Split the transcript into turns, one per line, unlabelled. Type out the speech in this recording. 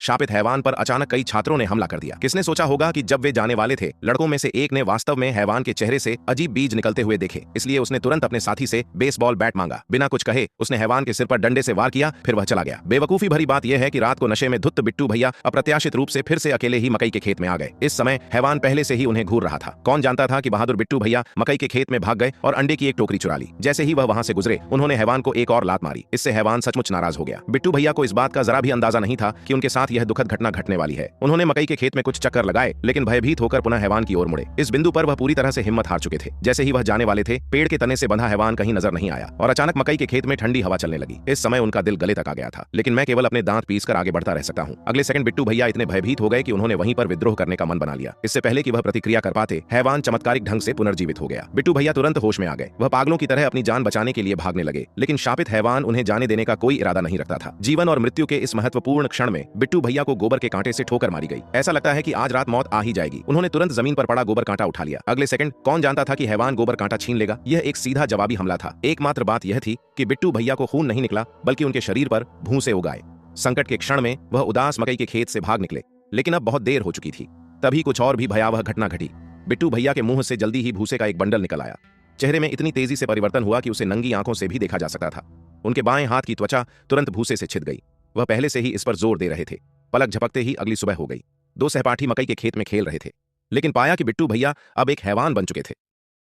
शापित हैवान पर अचानक कई छात्रों ने हमला कर दिया। किसने सोचा होगा कि जब वे जाने वाले थे, लड़कों में से एक ने वास्तव में हैवान के चेहरे से अजीब बीज निकलते हुए देखे। इसलिए उसने तुरंत अपने साथी से बेसबॉल बैट मांगा। बिना कुछ कहे उसने हैवान के सिर पर डंडे से वार किया, फिर वह चला गया। बेवकूफी भरी बात यह है कि रात को नशे में धुत बिट्टू भैया अप्रत्याशित रूप से फिर से अकेले ही मकई के खेत में आ गए। इस समय हैवान पहले से ही उन्हें घूर रहा था। कौन जानता था कि बहादुर बिट्टू भैया मकई के खेत में भाग गए और अंडे की एक टोकरी चुरा ली। जैसे ही वह वहां से गुजरे, उन्होंने हैवान को एक और लात मारी। इससे हैवान सचमुच नाराज हो गया। बिट्टू भैया को इस बात का जरा भी अंदाजा नहीं था कि उनके साथ यह दुखद घटना घटने वाली है। उन्होंने मकई के खेत में कुछ चक्कर लगाए, लेकिन भयभीत होकर पुनः हैवान की ओर मुड़े। इस बिंदु पर वह पूरी तरह से हिम्मत हार चुके थे। जैसे ही वह जाने वाले थे, पेड़ के तने से बंधा हैवान कहीं नजर नहीं आया और अचानक मकई के खेत में ठंडी हवा चलने लगी। इस समय उनका दिल गले तक आ गया था, लेकिन मैं केवल अपने दांत पीसकर आगे बढ़ता रह सकता हूं। अगले सेकंड बिट्टू भैया इतने भयभीत हो गए कि उन्होंने वहीं पर विद्रोह करने का मन बना लिया। इससे पहले कि वह प्रतिक्रिया कर पाते, हैवान चमत्कारिक ढंग से पुनर्जीवित हो गया। बिट्टू भैया तुरंत होश में आ गए। वह पागलों की तरह अपनी जान बचाने के लिए भागने लगे, लेकिन शापित हैवान उन्हें जाने देने का कोई इरादा नहीं रखता था। जीवन और मृत्यु के इस महत्वपूर्ण क्षण में बिट्टू भैया को गोबर के कांटे से ठोकर मारी गई। ऐसा लगता है कि आज रात मौत आ ही जाएगी। उन्होंने तुरंत जमीन पर पड़ा गोबर कांटा उठा लिया। अगले सेकंड कौन जानता था कि हैवान गोबर कांटा छीन लेगा। यह एक सीधा जवाबी हमला था। एकमात्र बात यह थी कि बिट्टू भैया को खून नहीं निकला, बल्कि उनके शरीर पर भूसे उग आए। संकट के क्षण में वह उदास मकई के खेत से भाग निकले, लेकिन अब बहुत देर हो चुकी थी। तभी कुछ और भी भयावह घटना घटी। बिट्टू भैया के मुंह से जल्दी ही भूसे का एक बंडल निकल आया। चेहरे में इतनी तेजी से परिवर्तन हुआ कि उसे नंगी आंखों से भी देखा जा सकता था। उनके बाएं हाथ की त्वचा तुरंत भूसे से छिद गई। वह पहले से ही इस पर जोर दे रहे थे। पलक झपकते ही अगली सुबह हो गई। दो सहपाठी मकई के खेत में खेल रहे थे, लेकिन पाया कि बिट्टू भैया अब एक हैवान बन चुके थे।